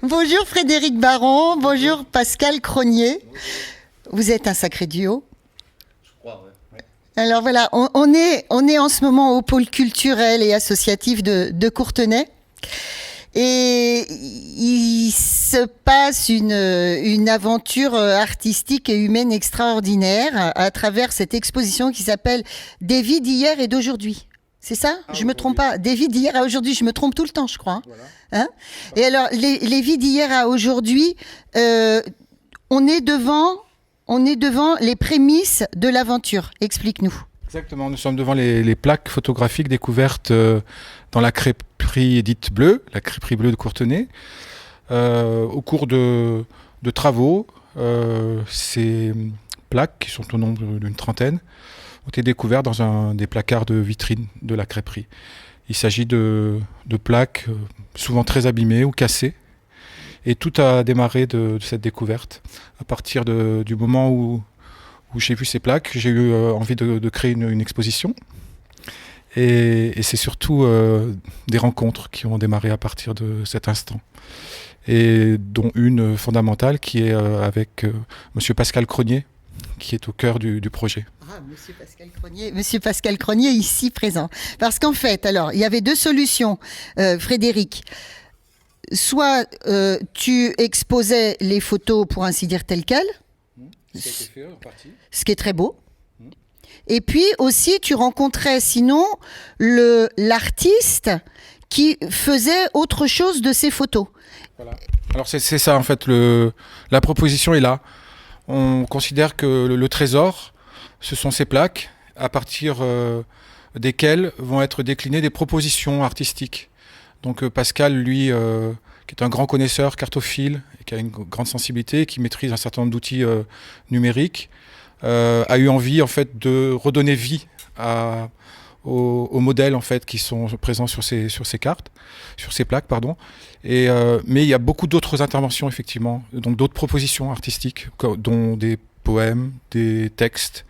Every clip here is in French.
Bonjour Frédéric Baron, bonjour Pascal Cronier. Vous êtes un sacré duo. Je crois, ouais. Alors voilà, on est en ce moment au pôle culturel et associatif de Courtenay. Et il se passe une aventure artistique et humaine extraordinaire à travers cette exposition qui s'appelle « Des vies d'hier et d'aujourd'hui ». C'est ça? Je me trompe pas. Des vies d'hier à aujourd'hui, je me trompe tout le temps, je crois. Hein. Voilà. Hein? Et alors, les vies d'hier à aujourd'hui, on est devant les prémices de l'aventure. Explique-nous. Exactement, nous sommes devant les plaques photographiques découvertes dans la crêperie dite bleue, la crêperie bleue de Courtenay. Au cours de travaux, ces plaques, qui sont au nombre d'une trentaine, ont été découvertes dans des placards de vitrine de la crêperie. Il s'agit de plaques souvent très abîmées ou cassées. Et tout a démarré de cette découverte. À partir du moment où j'ai vu ces plaques, j'ai eu envie de créer une exposition. Et c'est surtout des rencontres qui ont démarré à partir de cet instant. Et dont une fondamentale qui est avec Monsieur Pascal Cronier, qui est au cœur du projet. Ah, Monsieur Pascal Cronier ici présent. Parce qu'en fait, alors, il y avait deux solutions, Frédéric. Soit tu exposais les photos, pour ainsi dire, telles quelles, ce qui est très beau. Et puis aussi, tu rencontrais sinon l'artiste qui faisait autre chose de ces photos. Voilà. Alors c'est ça en fait, la proposition est là. On considère que le trésor, ce sont ces plaques à partir desquelles vont être déclinées des propositions artistiques. Donc Pascal, lui, qui est un grand connaisseur, cartophile, et qui a une grande sensibilité, qui maîtrise un certain nombre d'outils numériques, a eu envie en fait de redonner vie aux modèles en fait qui sont présents sur ces cartes, sur ces plaques pardon. Mais il y a beaucoup d'autres interventions effectivement, donc d'autres propositions artistiques, dont des poèmes, des textes.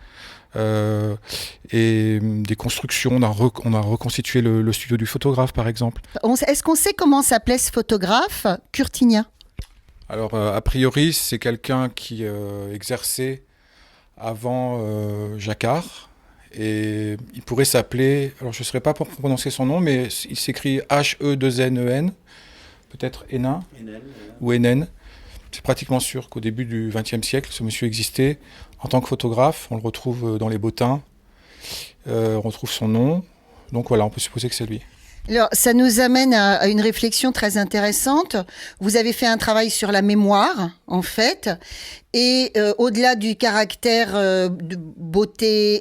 Et des constructions, on a reconstitué le studio du photographe par exemple. Est-ce qu'on sait comment s'appelait ce photographe curtinien? Alors a priori c'est quelqu'un qui exerçait avant Jacquard, et il pourrait s'appeler, alors je ne saurais pas pour prononcer son nom, mais il s'écrit H-E-2-N-E-N, peut-être Hénin ou Hénen. C'est pratiquement sûr qu'au début du XXe siècle, ce monsieur existait en tant que photographe. On le retrouve dans les Bottins, on retrouve son nom. Donc voilà, on peut supposer que c'est lui. Alors, ça nous amène à une réflexion très intéressante. Vous avez fait un travail sur la mémoire, en fait, et au-delà du caractère de beauté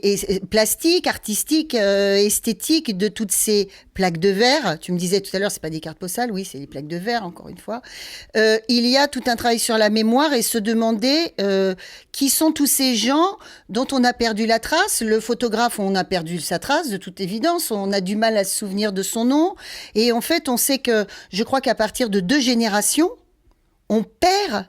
plastique, artistique, esthétique de toutes ces plaques de verre, tu me disais tout à l'heure, c'est pas des cartes postales, oui, c'est des plaques de verre, encore une fois, il y a tout un travail sur la mémoire et se demander qui sont tous ces gens dont on a perdu la trace. Le photographe, on a perdu sa trace, de toute évidence, on a du mal à se souvenir de son nom, et en fait, on sait que, je crois qu'à partir de 2 générations, on perd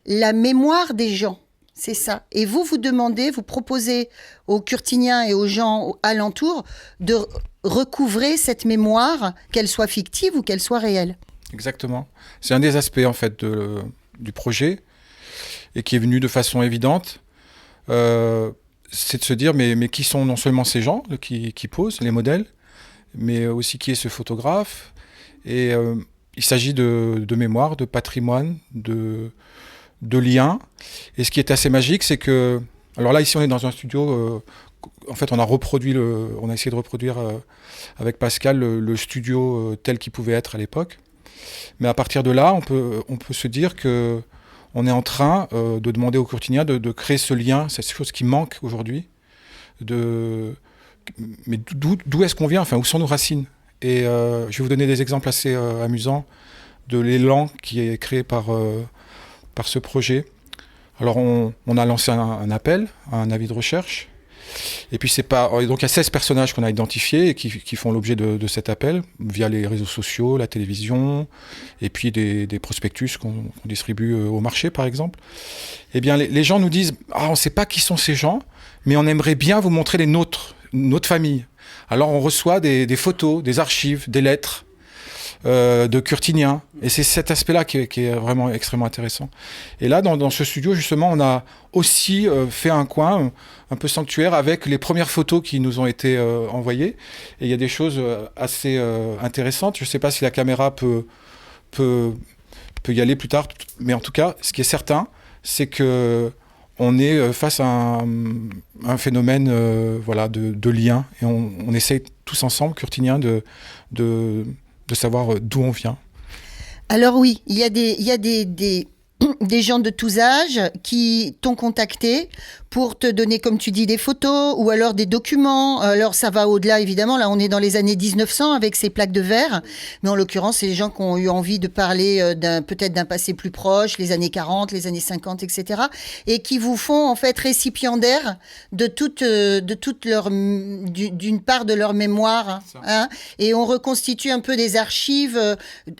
la mémoire des gens, c'est ça. Et vous demandez, vous proposez aux Curtiniens et aux gens alentours de recouvrer cette mémoire, qu'elle soit fictive ou qu'elle soit réelle. Exactement. C'est un des aspects en fait du projet, et qui est venu de façon évidente. C'est de se dire mais qui sont non seulement ces gens qui posent les modèles, mais aussi qui est ce photographe. Et il s'agit de mémoire, de patrimoine, de liens. Et ce qui est assez magique, c'est que... Alors là, ici, on est dans un studio... en fait, on a essayé de reproduire avec Pascal le studio tel qu'il pouvait être à l'époque. Mais à partir de là, on peut se dire que on est en train de demander aux Courtiniens de créer ce lien, cette chose qui manque aujourd'hui. Mais d'où est-ce qu'on vient? Enfin, où sont nos racines? Et je vais vous donner des exemples assez amusants de l'élan qui est créé par ce projet. Alors on a lancé un appel, un avis de recherche, et puis donc il y a 16 personnages qu'on a identifiés et qui font l'objet de cet appel via les réseaux sociaux, la télévision, et puis des prospectus qu'on distribue au marché par exemple. Eh bien les gens nous disent on ne sait pas qui sont ces gens, mais on aimerait bien vous montrer notre famille. Alors on reçoit des photos, des archives, des lettres. de Curtinien. Et c'est cet aspect-là qui est vraiment extrêmement intéressant. Et là, dans ce studio, justement, on a aussi fait un coin un peu sanctuaire avec les premières photos qui nous ont été envoyées. Et il y a des choses assez intéressantes. Je ne sais pas si la caméra peut y aller plus tard. Mais en tout cas, ce qui est certain, c'est que on est face à un phénomène voilà, de lien. Et on essaye tous ensemble, Curtiniens, de savoir d'où on vient. Alors oui, il y a des gens de tous âges qui t'ont contacté pour te donner, comme tu dis, des photos ou alors des documents. Alors ça va au-delà, évidemment. Là, on est dans les années 1900 avec ces plaques de verre. Mais en l'occurrence, c'est les gens qui ont eu envie de parler peut-être d'un passé plus proche, les années 40, les années 50, etc. Et qui vous font en fait récipiendaires de d'une part de leur mémoire. Hein, et on reconstitue un peu des archives,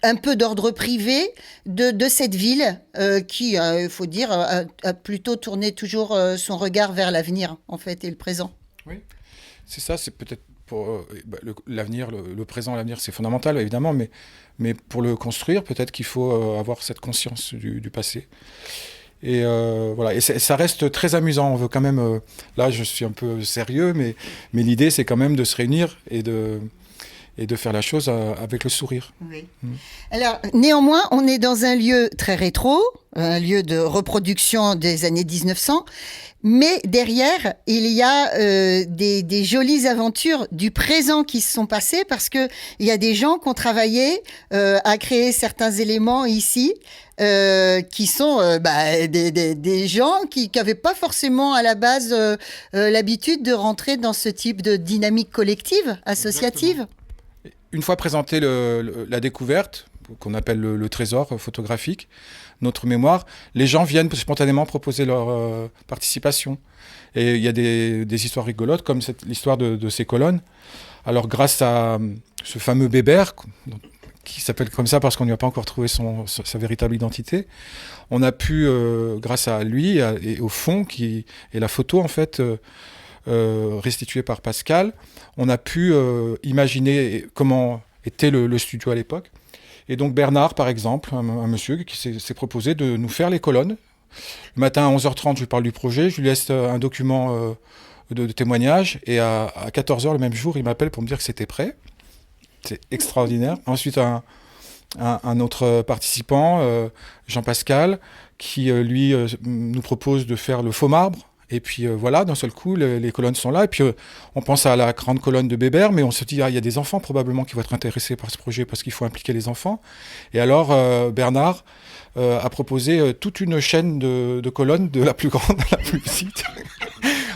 un peu d'ordre privé de cette ville qui, il faut dire, a plutôt tourné toujours son regard vers l'avenir, en fait, et le présent. Oui, c'est ça, c'est peut-être pour l'avenir, le présent, l'avenir, c'est fondamental, évidemment, mais pour le construire, peut-être qu'il faut avoir cette conscience du passé. Et voilà, et ça reste très amusant. On veut quand même, là, je suis un peu sérieux, mais l'idée, c'est quand même de se réunir et de faire la chose avec le sourire. Oui. Alors, néanmoins, on est dans un lieu très rétro, un lieu de reproduction des années 1900, mais derrière, il y a des jolies aventures du présent qui se sont passées parce que il y a des gens qui ont travaillé à créer certains éléments ici, qui sont des gens qui n'avaient pas forcément à la base l'habitude de rentrer dans ce type de dynamique collective, associative. Exactement. Une fois présenté la découverte, qu'on appelle le trésor photographique, notre mémoire, les gens viennent spontanément proposer leur participation. Et il y a des histoires rigolotes, comme l'histoire de ces colonnes. Alors grâce à ce fameux Bébert, qui s'appelle comme ça parce qu'on n'y a pas encore trouvé sa véritable identité, on a pu, grâce à lui et au fond, et la photo en fait, restituée par Pascal, on a pu imaginer comment était le studio à l'époque. Et donc Bernard, par exemple, un monsieur qui s'est proposé de nous faire les colonnes. Le matin à 11h30, je lui parle du projet, je lui laisse un document de témoignage, et à 14h le même jour, il m'appelle pour me dire que c'était prêt. C'est extraordinaire. Ensuite, un autre participant, Jean-Pascal, qui lui nous propose de faire le faux marbre. Et puis voilà, d'un seul coup, les colonnes sont là. Et puis on pense à la grande colonne de Bébert, mais on se dit, il y a des enfants probablement qui vont être intéressés par ce projet parce qu'il faut impliquer les enfants. Et alors Bernard a proposé toute une chaîne de colonnes, de la plus grande à la plus petite.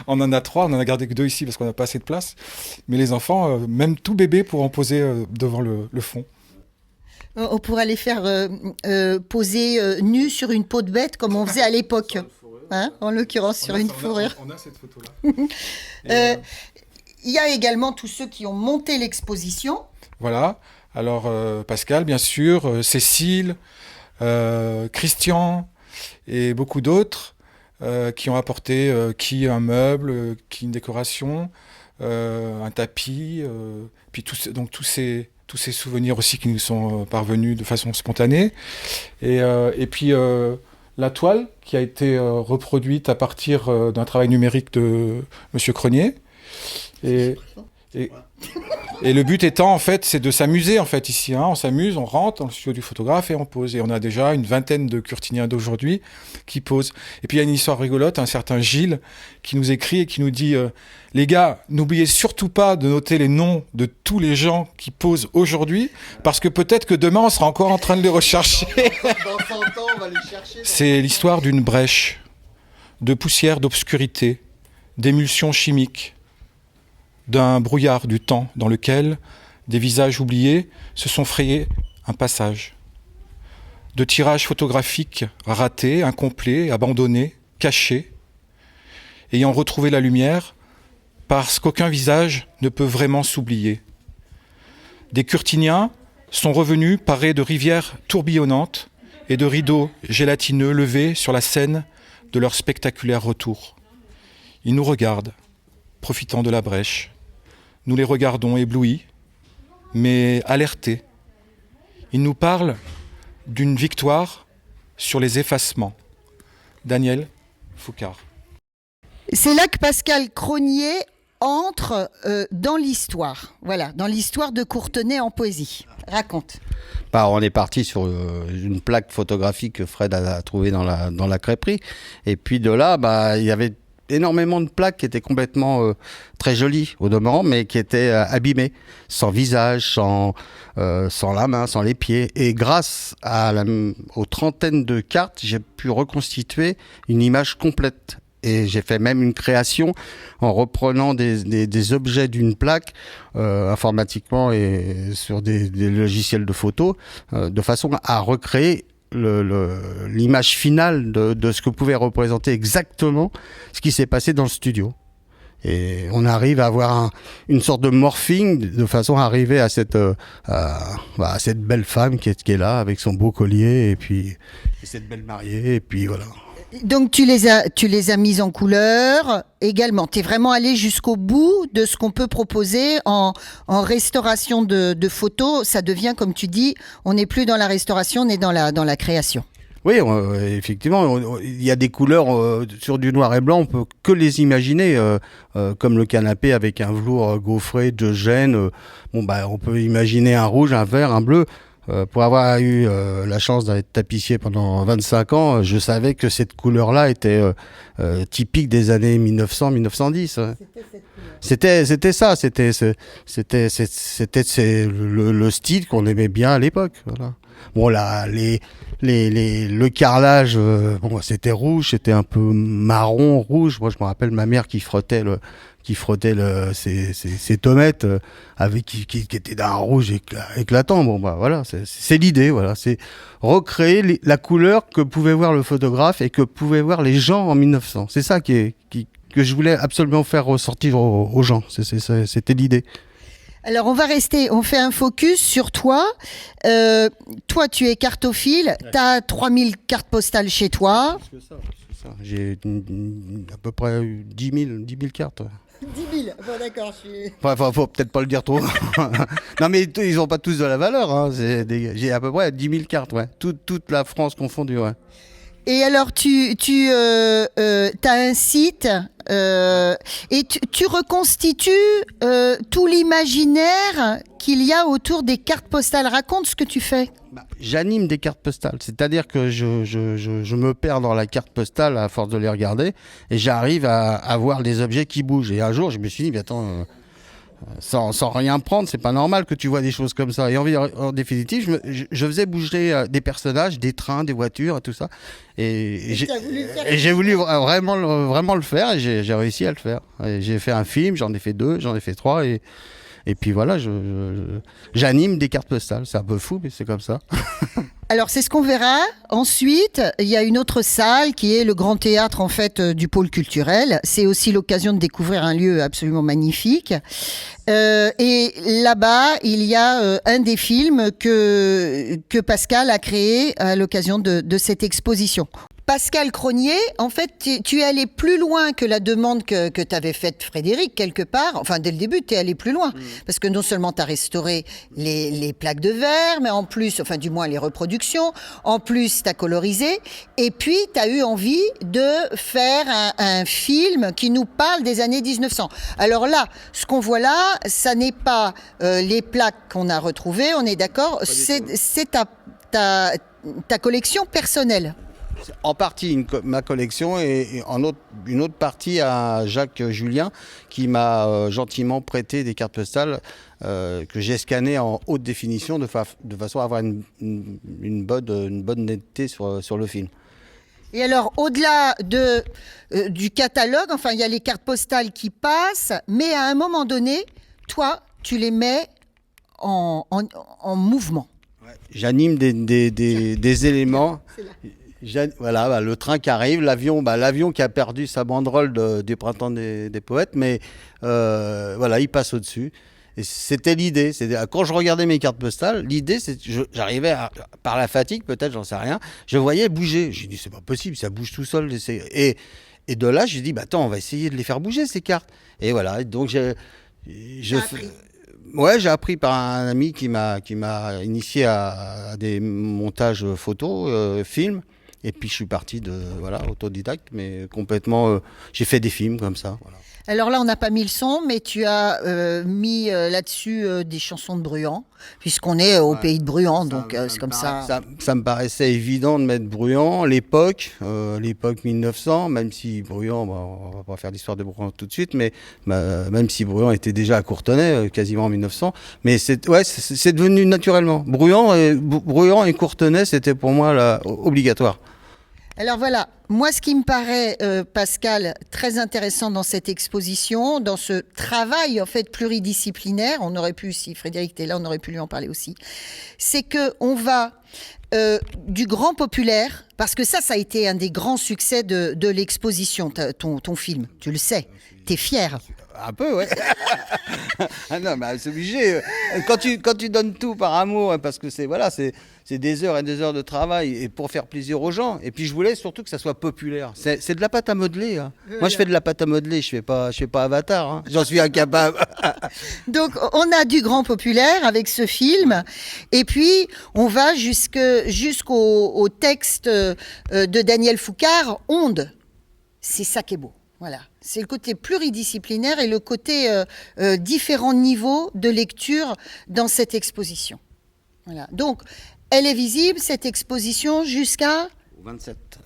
On en a 3, on en a gardé que 2 ici parce qu'on n'a pas assez de place. Mais les enfants, même tout bébé, pourront poser devant le fond. On pourrait les faire poser nus sur une peau de bête comme on faisait à l'époque. Hein, en l'occurrence, sur une fourrure. On a cette photo-là. Il y a également tous ceux qui ont monté l'exposition. Voilà. Alors, Pascal, bien sûr, Cécile, Christian et beaucoup d'autres qui ont apporté qui un meuble, qui une décoration, un tapis, puis tous ces souvenirs aussi qui nous sont parvenus de façon spontanée. Et puis la toile qui a été reproduite à partir d'un travail numérique de Monsieur Crenier. Et le but étant, en fait, c'est de s'amuser, en fait, ici. Hein. On s'amuse, on rentre dans le studio du photographe et on pose. Et on a déjà une vingtaine de Curtiniens d'aujourd'hui qui posent. Et puis, il y a une histoire rigolote, un certain Gilles qui nous écrit et qui nous dit les gars, n'oubliez surtout pas de noter les noms de tous les gens qui posent aujourd'hui, parce que peut-être que demain, on sera encore en train de les rechercher. Dans 100 ans, on va les chercher. C'est l'histoire d'une brèche, de poussière d'obscurité, d'émulsion chimique, d'un brouillard du temps dans lequel des visages oubliés se sont frayés un passage. De tirages photographiques ratés, incomplets, abandonnés, cachés, ayant retrouvé la lumière parce qu'aucun visage ne peut vraiment s'oublier. Des Curtiniens sont revenus parés de rivières tourbillonnantes et de rideaux gélatineux levés sur la scène de leur spectaculaire retour. Ils nous regardent, profitant de la brèche. Nous les regardons éblouis, mais alertés. Il nous parle d'une victoire sur les effacements. Daniel Foucard. C'est là que Pascal Cronier entre dans l'histoire. Voilà, dans l'histoire de Courtenay en poésie. Raconte. On est parti sur une plaque photographique que Fred a trouvée dans la crêperie. Et puis de là, il y avait énormément de plaques qui étaient complètement très jolies au demeurant, mais qui étaient abîmées, sans visage, sans la main, sans les pieds. Et grâce aux trentaines de cartes, j'ai pu reconstituer une image complète. Et j'ai fait même une création en reprenant des objets d'une plaque informatiquement et sur des logiciels de photo, de façon à recréer l'image finale de ce que pouvait représenter exactement ce qui s'est passé dans le studio. Et on arrive à avoir une sorte de morphing de façon à arriver à cette belle femme qui est là avec son beau collier et cette belle mariée et puis voilà. Donc tu les as mises en couleur également. Tu es vraiment allé jusqu'au bout de ce qu'on peut proposer en restauration de photos. Ça devient, comme tu dis, on n'est plus dans la restauration, on est dans la création. Oui, effectivement, il y a des couleurs sur du noir et blanc, on peut que les imaginer, comme le canapé avec un velours gaufré de gêne. On peut imaginer un rouge, un vert, un bleu. Pour avoir eu la chance d'être tapissier pendant 25 ans, je savais que cette couleur-là était typique des années 1900-1910. Ouais. C'était ça, c'était le style qu'on aimait bien à l'époque. Voilà. Bon là, le carrelage, c'était rouge, c'était un peu marron rouge. Moi, je me rappelle ma mère qui frottait ses tomates qui étaient d'un rouge éclatant. Voilà, c'est l'idée. Voilà, c'est recréer la couleur que pouvait voir le photographe et que pouvaient voir les gens en 1900. C'est ça que je voulais absolument faire ressortir aux gens. C'était l'idée. Alors on fait un focus sur toi. Toi, tu es cartophile, tu as 3000 cartes postales chez toi. Plus que ça. J'ai à peu près 10 000 cartes. 10 000, bon d'accord. Faut peut-être pas le dire trop. Non mais ils n'ont pas tous de la valeur. Hein. J'ai à peu près 10 000 cartes, ouais. Toute la France confondue, ouais. Et alors, tu as un site et tu reconstitues tout l'imaginaire qu'il y a autour des cartes postales. Raconte ce que tu fais. J'anime des cartes postales, c'est-à-dire que je me perds dans la carte postale à force de les regarder et j'arrive à voir des objets qui bougent. Et un jour, je me suis dit, mais attends... Sans rien prendre, c'est pas normal que tu vois des choses comme ça. Et en définitive, je faisais bouger des personnages, des trains, des voitures, et tout ça. Et j'ai voulu vraiment le faire et j'ai réussi à le faire. Et j'ai fait un film, j'en ai fait 2, j'en ai fait 3 et puis voilà, j'anime des cartes postales. C'est un peu fou, mais c'est comme ça. Alors c'est ce qu'on verra. Ensuite, il y a une autre salle qui est le grand théâtre en fait du pôle culturel. C'est aussi l'occasion de découvrir un lieu absolument magnifique. Et là-bas, il y a un des films que Pascal a créé à l'occasion de cette exposition. Pascal Cronier, en fait, tu es allé plus loin que la demande que tu avais faite, Frédéric, quelque part. Enfin, dès le début, tu es allé plus loin. Parce que non seulement tu as restauré les plaques de verre, mais en plus, enfin, du moins les reproductions, en plus, tu as colorisé. Et puis, tu as eu envie de faire un film qui nous parle des années 1900. Alors là, ce qu'on voit là, ça n'est pas les plaques qu'on a retrouvées, on est d'accord, c'est ta collection personnelle. En partie ma collection et une autre partie à Jacques Julien qui m'a gentiment prêté des cartes postales que j'ai scannées en haute définition de façon à avoir une bonne netteté sur le film. Et alors, au-delà du catalogue, enfin, il y a les cartes postales qui passent, mais à un moment donné, toi, tu les mets en mouvement. Ouais. J'anime des éléments. Voilà, le train qui arrive, l'avion qui a perdu sa banderole du printemps des poètes, mais voilà, il passe au-dessus. Et c'était l'idée. Quand je regardais mes cartes postales, l'idée, c'est que j'arrivais par la fatigue, peut-être, j'en sais rien, je voyais bouger. J'ai dit, c'est pas possible, ça bouge tout seul. Et de là, j'ai dit, attends, on va essayer de les faire bouger, ces cartes. Et voilà, donc Ouais, j'ai appris par un ami qui m'a initié à des montages photos, films. Et puis je suis parti voilà, autodidacte, mais complètement. J'ai fait des films comme ça. Voilà. Alors là, on n'a pas mis le son, mais tu as mis là-dessus des chansons de Bruant, puisqu'on est au pays de Bruant, donc c'est comme ça. Ça me paraissait évident de mettre Bruant, l'époque 1900, même si Bruant, on va pas faire l'histoire de Bruant tout de suite, mais même si Bruant était déjà à Courtenay, quasiment en 1900, mais c'est devenu naturellement. Bruant et Courtenay, c'était pour moi là, obligatoire. Alors voilà, moi ce qui me paraît, Pascal, très intéressant dans cette exposition, dans ce travail en fait pluridisciplinaire, on aurait pu, si Frédéric était là, on aurait pu lui en parler aussi, c'est qu'on va du grand populaire, parce que ça a été un des grands succès de l'exposition, ton film, tu le sais, t'es fier. Un peu, ouais. Ah non, mais c'est obligé. Quand tu donnes tout par amour, parce que c'est des heures et des heures de travail et pour faire plaisir aux gens. Et puis je voulais surtout que ça soit populaire. C'est de la pâte à modeler. Hein. Moi, je fais de la pâte à modeler. Je fais pas Avatar. Hein. J'en suis incapable. Donc, on a du grand populaire avec ce film. Et puis, on va jusqu'au texte de Daniel Foucard, Onde. C'est ça qui est beau. Voilà, c'est le côté pluridisciplinaire et le côté différents niveaux de lecture dans cette exposition. Voilà. Donc, elle est visible, cette exposition, jusqu'à...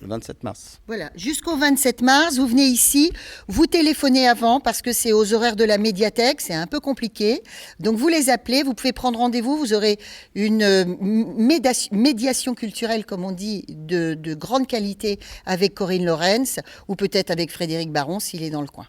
Le 27 mars. Voilà, jusqu'au 27 mars, vous venez ici, vous téléphonez avant parce que c'est aux horaires de la médiathèque, c'est un peu compliqué. Donc vous les appelez, vous pouvez prendre rendez-vous, vous aurez une médiation culturelle, comme on dit, de grande qualité avec Corinne Lorenz ou peut-être avec Frédéric Baron s'il est dans le coin.